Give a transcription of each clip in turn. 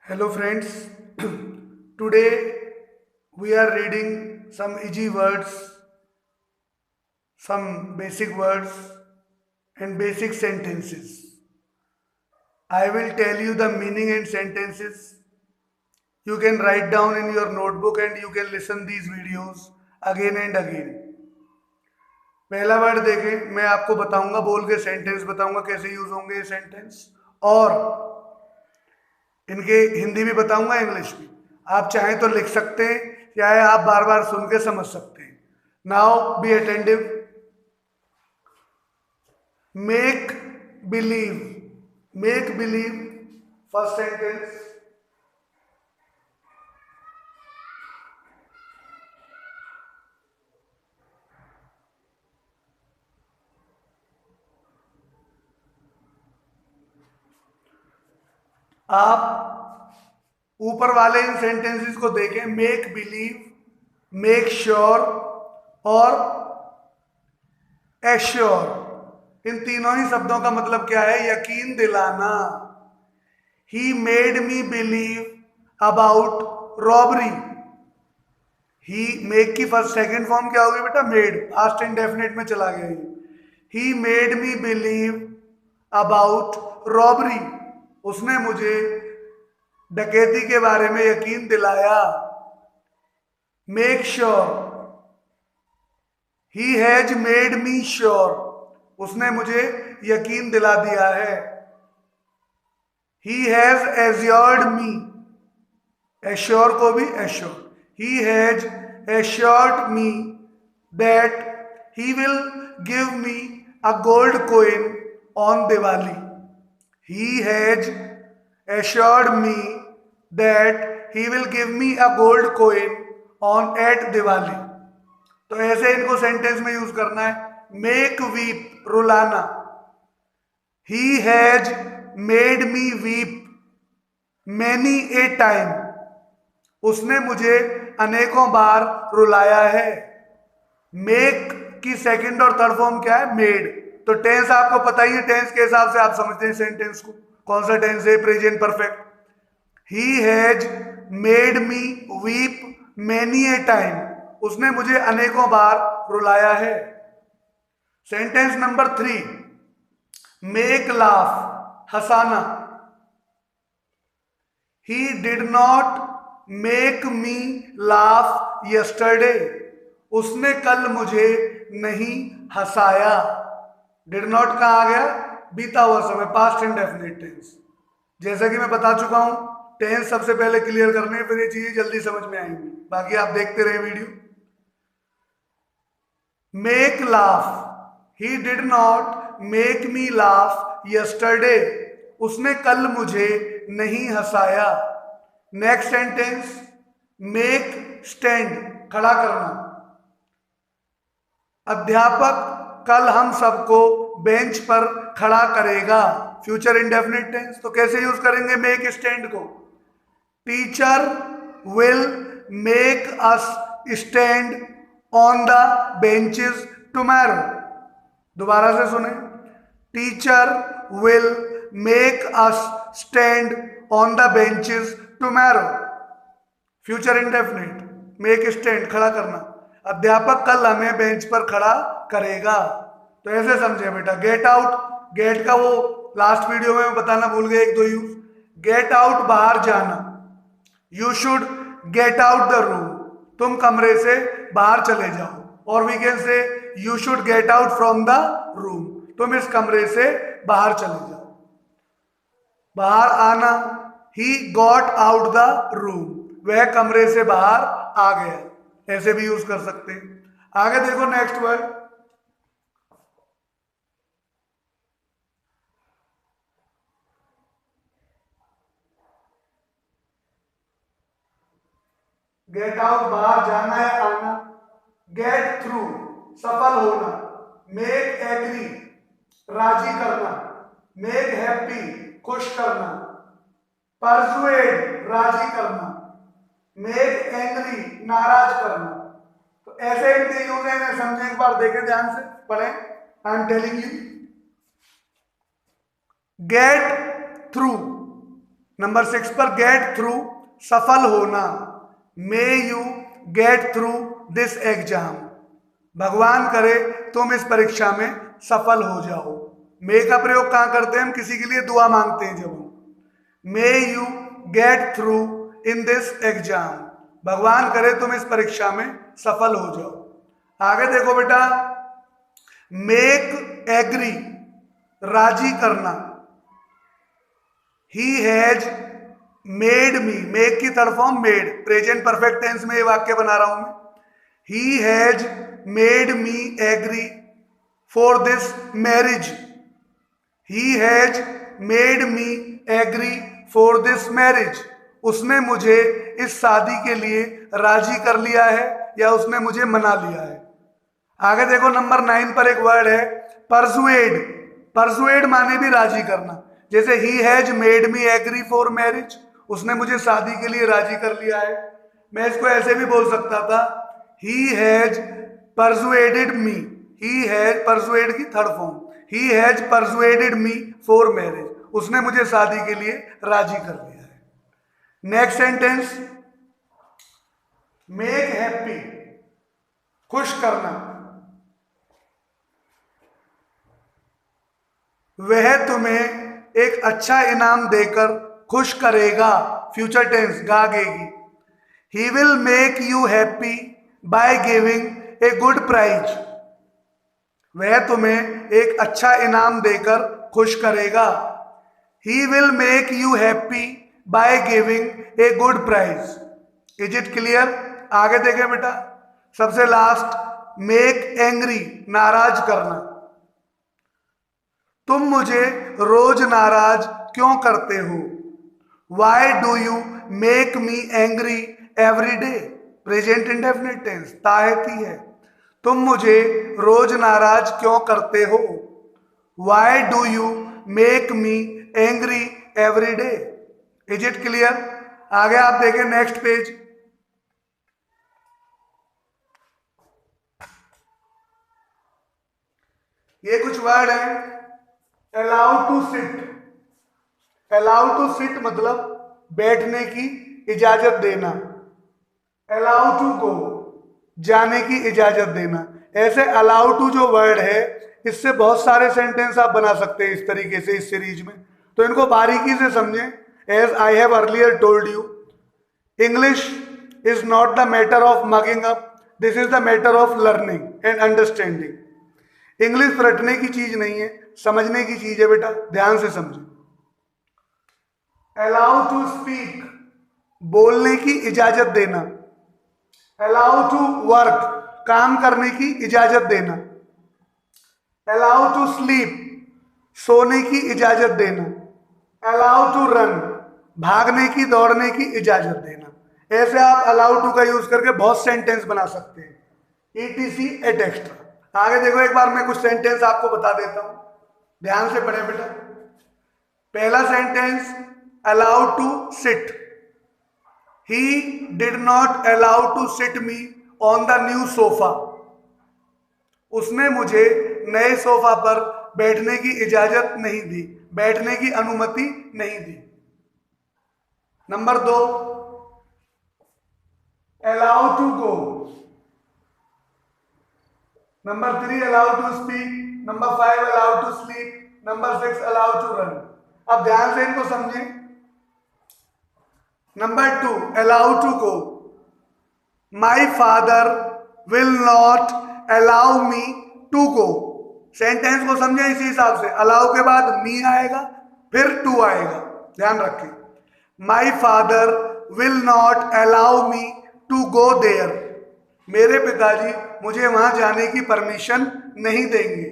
Hello friends, today we are reading some easy words, some basic words and basic sentences. I will tell you the meaning and sentences. You can write down in your notebook and you can listen these videos again and again. पहला word देखें, मैं आपको बताऊंगा, बोल के sentence बताऊंगा कैसे use होंगे ये सेंटेंस, और इनके हिंदी भी बताऊंगा, इंग्लिश भी। आप चाहें तो लिख सकते हैं, चाहे आप बार बार सुन के समझ सकते हैं। Now be attentive. Make believe, make believe, first sentence. आप ऊपर वाले इन सेंटेंसेस को देखें, मेक बिलीव, मेक श्योर और एश्योर। इन तीनों ही शब्दों का मतलब क्या है? यकीन दिलाना। He made me believe about robbery. He make की फर्स्ट सेकंड फॉर्म क्या होगी बेटा? मेड। पास्ट इंडेफिनिट में चला गया ये। He made me believe about robbery. उसने मुझे डकैती के बारे में यकीन दिलाया। Make sure, he has made me sure. उसने मुझे यकीन दिला दिया है। He has assured me, assure को भी assure. He has assured me that he will give me a gold coin on Diwali. He has assured me that he will give me a gold coin on at Diwali। तो ऐसे इनको sentence में use करना है। Make weep, रुलाना। He has made me weep many a time। उसने मुझे अनेकों बार रुलाया है। मेक की सेकंड और थर्ड फॉर्म क्या है? मेड। तो टेंस आपको पता ही है, टेंस के हिसाब से आप समझते हैं सेंटेंस को। कौन सा टेंस है? Present perfect. He has made me weep many a time. उसने मुझे अनेकों बार रुलाया है। सेंटेंस नंबर 3, मेक लाफ, हंसाना। He did not make me laugh yesterday. उसने कल मुझे नहीं हंसाया। डिड नॉट कहाँ आ गया? बीता हुआ समय, पास्ट इंडेफिनिट टेंस। जैसा कि मैं बता चुका हूं, टेंस सबसे पहले क्लियर करने, फिर ये चीजें जल्दी समझ में आएंगी। बाकी आप देखते रहे video. Make laugh, he did not make me laugh yesterday. उसने कल मुझे नहीं हंसाया। नेक्स्ट सेंटेंस, मेक स्टैंड, खड़ा करना। अध्यापक कल हम सबको बेंच पर खड़ा करेगा। Future indefinite tense. तो कैसे यूज करेंगे मेक स्टैंड को? Teacher will make us stand on the benches tomorrow. दोबारा से सुने। Teacher will make us stand on the benches tomorrow. Future indefinite, make stand, खड़ा करना। अध्यापक कल हमें बेंच पर खड़ा करेगा। तो ऐसे समझे बेटा। गेट आउट, गेट का वो लास्ट वीडियो में मैं बताना भूल गया, एक दो यूज। गेट आउट, बाहर जाना। You should get out the room. तुम कमरे से बाहर चले जाओ। और we can say you should get out from the room. तुम इस कमरे से बाहर चले जाओ। बाहर आना, he got out the room. वह कमरे से बाहर आ गया। ऐसे भी यूज कर सकते हैं। आगे देखो नेक्स्ट वर्ड। गेट आउट, बाहर जाना या आना। गेट थ्रू, सफल होना। मेक एग्री, राजी करना। मेक हैप्पी, खुश करना। परसुएड, राजी करना। मेक एंग्री, नाराज करना। तो ऐसे इनके यूज है, इन्हें समझे, एक बार देखें, ध्यान से पढ़ें। I am telling you. Get through, number 6 पर गेट थ्रू, सफल होना। May you get through this exam, भगवान करे तुम इस परीक्षा में सफल हो जाओ। मे का प्रयोग कहां करते हैं? हम किसी के लिए दुआ मांगते हैं जब हम may you get through in this exam, भगवान करे तुम इस परीक्षा में सफल हो जाओ। आगे देखो बेटा, मेक एग्री, राजी करना। He has made me, make की third form made, present perfect tense में ये वाक्य बना रहा हूं मैं। He has made me agree for this marriage, he has made me agree for this marriage, उसने मुझे इस शादी के लिए राजी कर लिया है या उसने मुझे मना लिया है। आगे देखो नंबर 9 पर एक वर्ड है परसुएड, परसुएड माने भी राजी करना। जैसे he has made me agree for marriage, उसने मुझे शादी के लिए राजी कर लिया है। मैं इसको ऐसे भी बोल सकता था, he has persuaded me, he has, persuade की third form, he has persuaded me for marriage, उसने मुझे शादी के लिए राजी कर लिया है। नेक्स्ट सेंटेंस, मेक हैप्पी, खुश करना। वह तुम्हें एक अच्छा इनाम देकर खुश करेगा, फ्यूचर टेंस गागेगी। He will make you happy by giving a good prize, वह तुम्हें एक अच्छा इनाम देकर खुश करेगा। He will make you happy by giving a good prize. Is it clear? आगे देखें बेटा, सबसे लास्ट, मेक एंग्री, नाराज करना। तुम मुझे रोज नाराज क्यों करते हो? Why do you make me angry every day, present indefinite tense, ताहती है। तुम मुझे रोज नाराज क्यों करते हो? Why do you make me angry every day. Is it clear? आगे आप देखें नेक्स्ट पेज, ये कुछ वर्ड है। Allow to sit, allow to sit मतलब बैठने की इजाजत देना। अलाउ टू गो, जाने की इजाजत देना। ऐसे अलाउ टू जो वर्ड है, इससे बहुत सारे सेंटेंस आप बना सकते हैं इस तरीके से इस सीरीज में, तो इनको बारीकी से समझें। As I have earlier told you, English is not the matter of mugging up, this is the matter of learning and understanding. English रटने की चीज नहीं है, समझने की चीज है बेटा, ध्यान से समझें। अलाउ टू स्पीक, बोलने की इजाजत देना। अलाउ टू वर्क, काम करने की इजाजत देना। अलाउ टू स्लीप, सोने की इजाजत देना। अलाउ टू रन, भागने की, दौड़ने की इजाजत देना। ऐसे आप अलाउ टू का यूज करके बहुत सेंटेंस बना सकते हैं, ETC एट एक्स्ट्रा। आगे देखो, एक बार मैं कुछ सेंटेंस आपको बता देता हूं, ध्यान से पढ़े बेटा। पहला sentence, allow to sit, he did not allow to sit me on the new sofa, उसने मुझे नए सोफा पर बैठने की इजाजत नहीं दी, बैठने की अनुमति नहीं दी। Number 2, allow to go. Number 3, allow to speak. Number 5, allow to sleep. Number 6, allow to run. अब ध्यान से इनको समझें। Number 2, allow to go, my father will not allow me to go. Sentence को समझें इसी हिसाब से, अलाउ के बाद मी आएगा, फिर टू आएगा, ध्यान रखें। My father will not allow me to go there, मेरे पिताजी मुझे वहां जाने की परमिशन नहीं देंगे।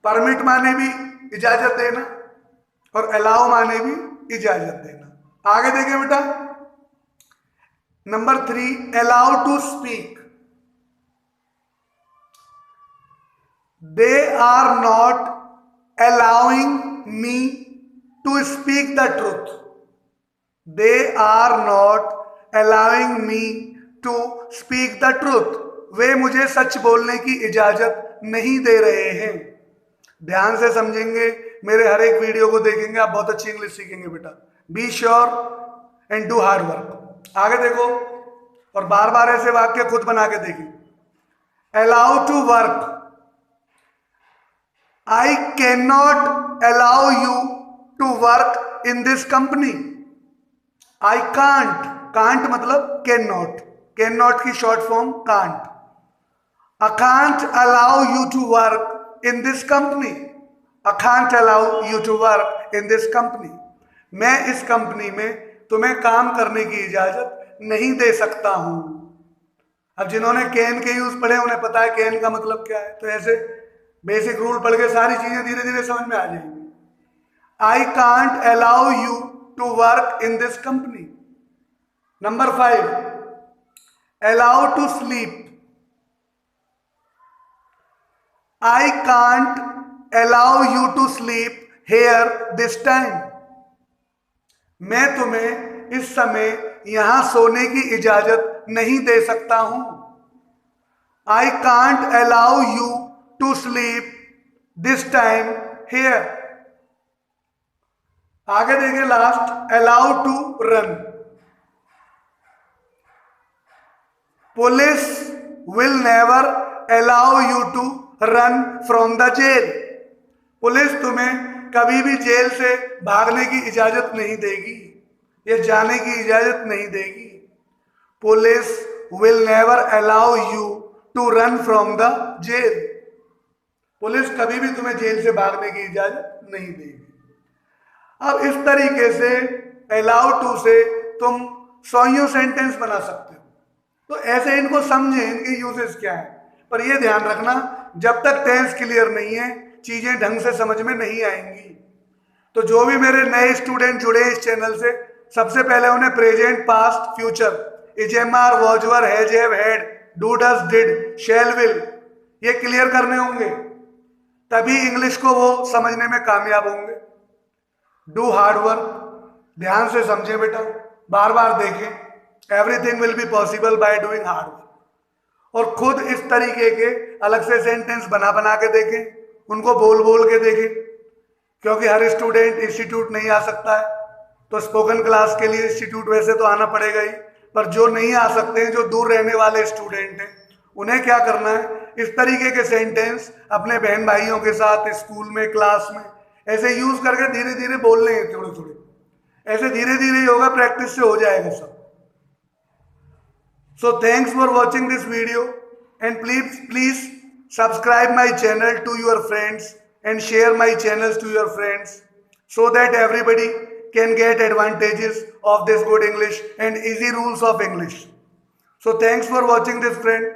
परमिट माने भी इजाजत देना और अलाउ माने भी इजाजत देना। आगे देखें बेटा, number 3, allow to speak, they are not allowing me to speak the truth, they are not allowing me to speak the truth, वे मुझे सच बोलने की इजाजत नहीं दे रहे हैं। ध्यान से समझेंगे, मेरे हर एक वीडियो को देखेंगे, आप बहुत अच्छी इंग्लिश सीखेंगे बेटा। Be sure and do hard work. आगे देखो और बार बार ऐसे वाक्य खुद बना के देखिए। Allow to work, I can not allow you to work in this company. I can't, can't मतलब कैन नॉट, कैन नॉट की short form can't. I can't allow you to work in this company. I can't allow you to work in this company. मैं इस company में तुम्हें काम करने की इजाजत नहीं दे सकता हूं। अब जिन्होंने कैन के यूज पढ़े उन्हें पता है कैन का मतलब क्या है, तो ऐसे बेसिक रूल पढ़ के सारी चीजें धीरे धीरे समझ में आ जाएंगी। I can't allow you to work in this company. Number 5, allow to sleep. I can't allow you to sleep here this time. मैं तुम्हें इस समय यहां सोने की इजाजत नहीं दे सकता हूं। I can't allow you to sleep this time here. आगे देखिए last, allow to run. Police will never allow you to run from the jail. Police तुम्हें कभी भी जेल से भागने की इजाजत नहीं देगी या जाने की इजाजत नहीं देगी। Police will never allow you to run from the jail. Police कभी भी तुम्हें जेल से भागने की इजाजत नहीं देगी। अब इस तरीके से allow to से तुम 100 सेंटेंस बना सकते हो। तो ऐसे इनको समझें, इनके यूजेस क्या है। पर ये ध्यान रखना, जब तक टेंस क्लियर नहीं है चीजें ढंग से समझ में नहीं आएंगी। तो जो भी मेरे नए स्टूडेंट जुड़े इस चैनल से, सबसे पहले उन्हें present, past, future, is, am, are, was, were, has, have, had, do, does, did, shall, will, ये क्लियर करने होंगे, तभी इंग्लिश को वो समझने में कामयाब होंगे। डू हार्ड वर्क, ध्यान से समझें बेटा, बार बार देखें। Everything will be possible by doing hard work. और खुद इस तरीके के अलग से सेंटेंस बना बना के देखें, उनको बोल बोल के देखें, क्योंकि हर स्टूडेंट इंस्टीट्यूट नहीं आ सकता है। तो स्पोकन क्लास के लिए इंस्टीट्यूट वैसे तो आना पड़ेगा ही, पर जो नहीं आ सकते हैं, जो दूर रहने वाले स्टूडेंट हैं, उन्हें क्या करना है, इस तरीके के सेंटेंस अपने बहन भाइयों के साथ स्कूल में, क्लास में ऐसे यूज करके धीरे धीरे बोलने हैं, थोड़े थोड़े ऐसे धीरे धीरे योगा प्रैक्टिस से हो जाएगा सब। So thanks for watching this video, and please subscribe my channel to your friends and share my channels to your friends so that everybody can get advantages of this good English and easy rules of English. So thanks for watching this, friend.